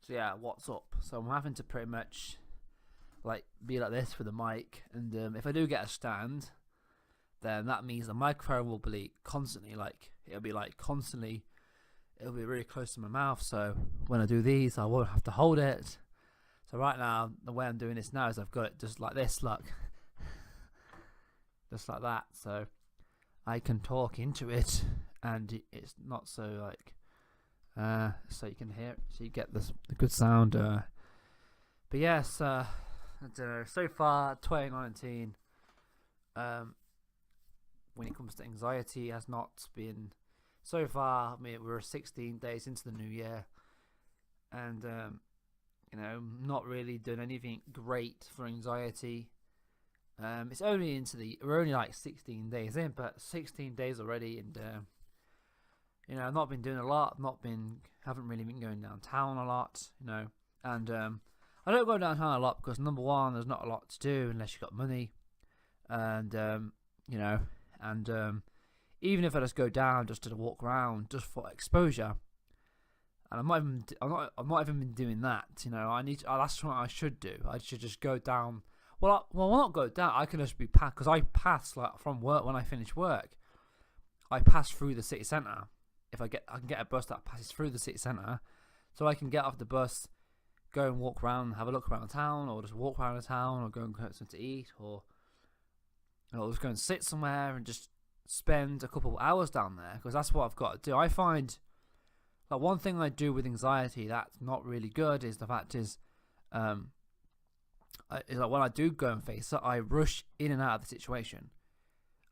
So yeah, what's up? So I'm having to pretty much like be like this for the mic, and if I do get a stand, then that means the microphone will be constantly it'll be really close to my mouth. So when I do these, I won't have to hold it. So right now, the way I'm doing this now is I've got it just like this, just like that. So I can talk into it, and it's not so so you can hear it, so you get the good sound. But yes, I don't know. So far, 2019, when it comes to anxiety, has not been so far. I mean, we're 16 days into the new year, and not really done anything great for anxiety. It's only we're only like 16 days in, but 16 days already, and I've not been doing a lot. Haven't really been going downtown a lot, and I don't go downtown a lot because number one, there's not a lot to do unless you got money, and even if I just go down just to walk around just for exposure, and I'm not even been doing that. That's what I should do. I should just go down. Well, not go down. I can just be passed because I pass from work when I finish work. I pass through the city centre. I can get a bus that passes through the city centre, so I can get off the bus, go and walk around, have a look around the town, or just walk around the town, or go and get something to eat, or just go and sit somewhere and just spend a couple of hours down there, because that's what I've got to do. I find one thing I do with anxiety that's not really good is when I do go and face it, I rush in and out of the situation.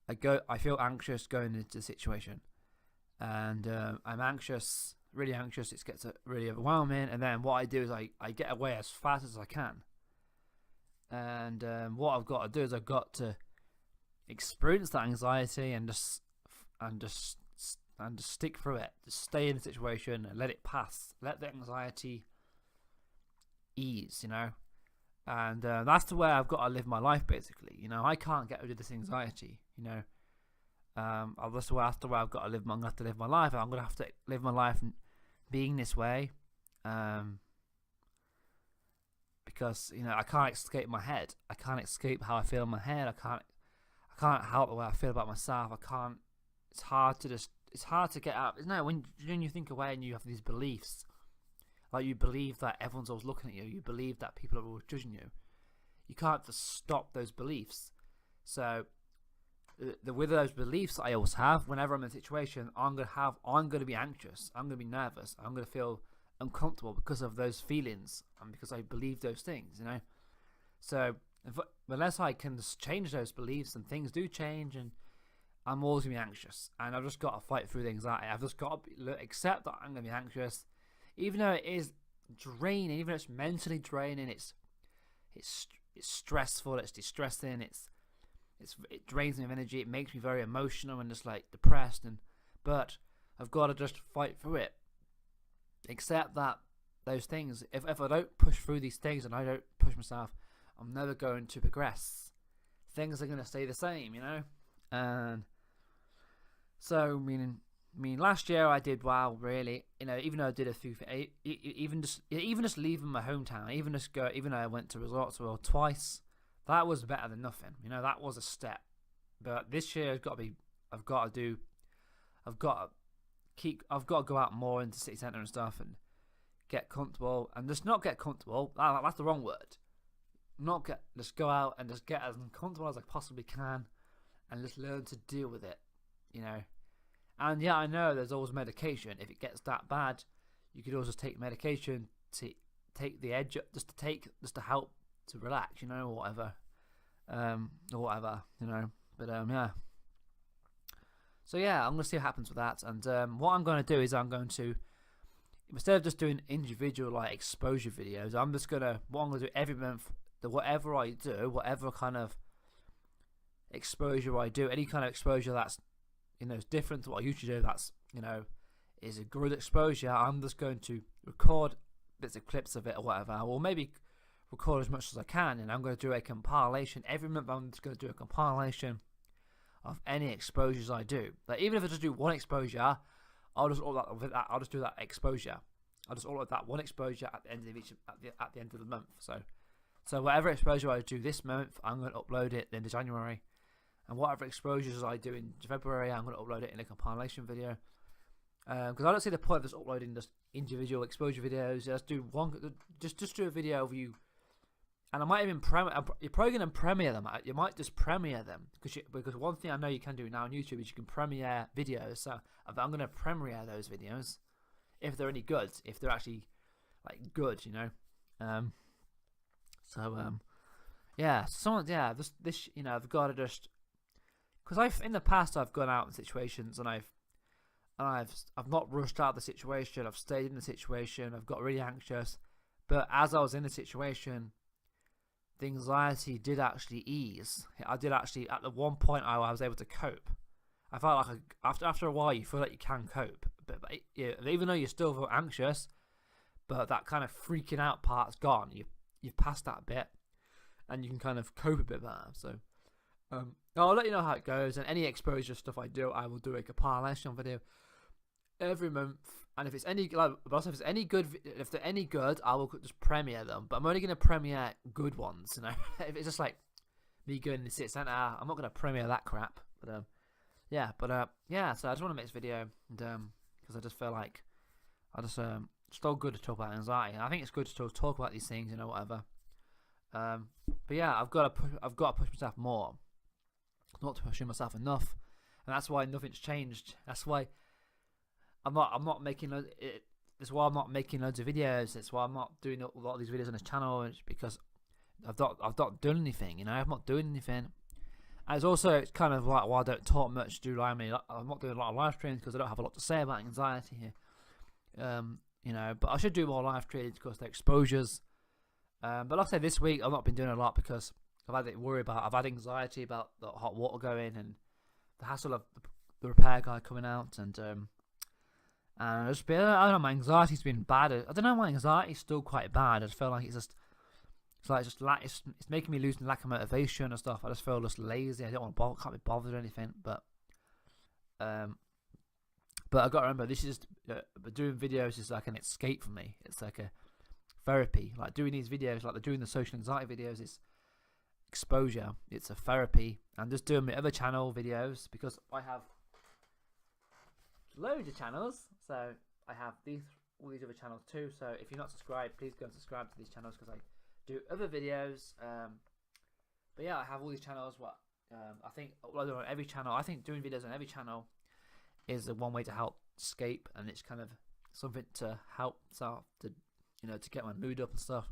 I feel anxious going into the situation, and I'm anxious, really anxious. It gets really overwhelming, and then what I do is I get away as fast as I can. And what I've got to do is I've got to experience that anxiety and just stick through it. Just stay in the situation and let it pass. Let the anxiety ease, And that's the way I've got to live my life, basically. I can't get rid of this anxiety. That's the way I've got to live. I'm gonna have to live my life. I'm gonna have to live my life being this way, because I can't escape my head. I can't escape how I feel in my head. I can't help the way I feel about myself. I can't. It's hard to get out. Isn't it? When you think away and you have these beliefs, like you believe that everyone's always looking at you. You believe that people are always judging you. You can't just stop those beliefs. So with those beliefs I always have, whenever I'm in a situation, I'm gonna be anxious. I'm gonna be nervous. I'm gonna feel uncomfortable because of those feelings and because I believe those things. So unless I can just change those beliefs, and things do change, and I'm always gonna be anxious, and I've just got to fight through the anxiety. I've just got to accept that I'm gonna be anxious, even though it is draining, even though it's mentally draining. It's stressful. It's distressing. It drains me of energy. It makes me very emotional and just depressed. But I've got to just fight through it. Accept that those things. If I don't push through these things and I don't push myself, I'm never going to progress. Things are going to stay the same, And so, last year I did well, really. Even though I did a few, even just leaving my hometown, even though I went to Resorts World twice, that was better than nothing. That was a step. But this year I've got to go out more into city centre and stuff and get comfortable, and just not get comfortable. That's the wrong word. Just go out and just get as uncomfortable as I possibly can, and just learn to deal with it. And yeah, I know there's always medication. If it gets that bad, you could always just take medication to take the edge up, just to help to relax, or whatever, But yeah. So yeah, I'm gonna see what happens with that. And what I'm gonna do is I'm going to, instead of just doing individual exposure videos, what I'm gonna do every month, whatever I do, whatever kind of exposure I do, any kind of exposure that's is different to what I usually do, that's is a good exposure, I'm just going to record bits of clips of it or whatever, or maybe record as much as I can, and I'm going to do a compilation every month. I'm just going to do a compilation of any exposures I do. Even if I just do one exposure, I'll just do that exposure, I just upload that one exposure at the end of at the end of the month. So whatever exposure I do this month, I'm going to upload it into January, and whatever exposures I do in February, I'm going to upload it in a compilation video. Because I don't see the point of just uploading just individual exposure videos. Just do a video of you, and I might even you're probably going to premiere them. You might just premiere them because one thing I know you can do now on YouTube is you can premiere videos. So I'm going to premiere those videos if they're any good, if they're actually like good, you know. This you know, I've got to just, because in the past I've gone out in situations and I've not rushed out of the situation. I've stayed in the situation. I've got really anxious, but as I was in the situation, the anxiety did actually ease. I did actually, at the one point, I was able to cope. I felt like after a while, you feel like you can cope, but even though you still feel anxious, but that kind of freaking out part's gone. You've passed that bit, and you can kind of cope a bit better. So, I'll let you know how it goes. And any exposure stuff I do, I will do a compilation video every month, and if it's any if they're any good, I will just premiere them. But I'm only going to premiere good ones, you know. If it's just like me going in the city centre, I'm not going to premiere that crap. But so I just want to make this video, and because I just feel like it's still good to talk about anxiety. I think it's good to still talk about these things, you know, whatever. But yeah, I've got to push myself more, not pushing myself enough, and that's why nothing's changed. That's why I'm not making it. That's why I'm not making loads of videos. That's why I'm not doing a lot of these videos on this channel. It's because I've not done anything. You know, I'm not doing anything. And it's kind of like why I don't talk much. I'm not doing a lot of live streams because I don't have a lot to say about anxiety here. You know, but I should do more live streams because they're exposures. But like I said, this week I've not been doing a lot because I've had anxiety about the hot water going and the hassle of the repair guy coming out, and I don't know, my anxiety's been bad. I don't know, my anxiety's still quite bad. I just feel like it's making me lose lack of motivation and stuff. I just feel just lazy. I don't want to can't be bothered or anything. But I got to remember, this is doing videos is like an escape for me. It's like a therapy. Like doing these videos, like doing the social anxiety videos, is exposure. It's a therapy. And just doing my other channel videos, because I have loads of channels. So I have all these other channels too. So if you're not subscribed, please go and subscribe to these channels because I do other videos. But yeah, I have all these channels. I think uploading on every channel. I think doing videos on every channel is the one way to help escape, and it's kind of something to help to get my mood up and stuff.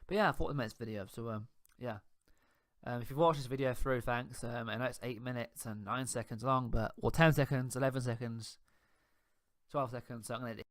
But yeah, 40 minutes video. So yeah. If you've watched this video through, thanks. I know it's 8 minutes and 9 seconds long, but 10 seconds, 11 seconds, 12 seconds. So I'm gonna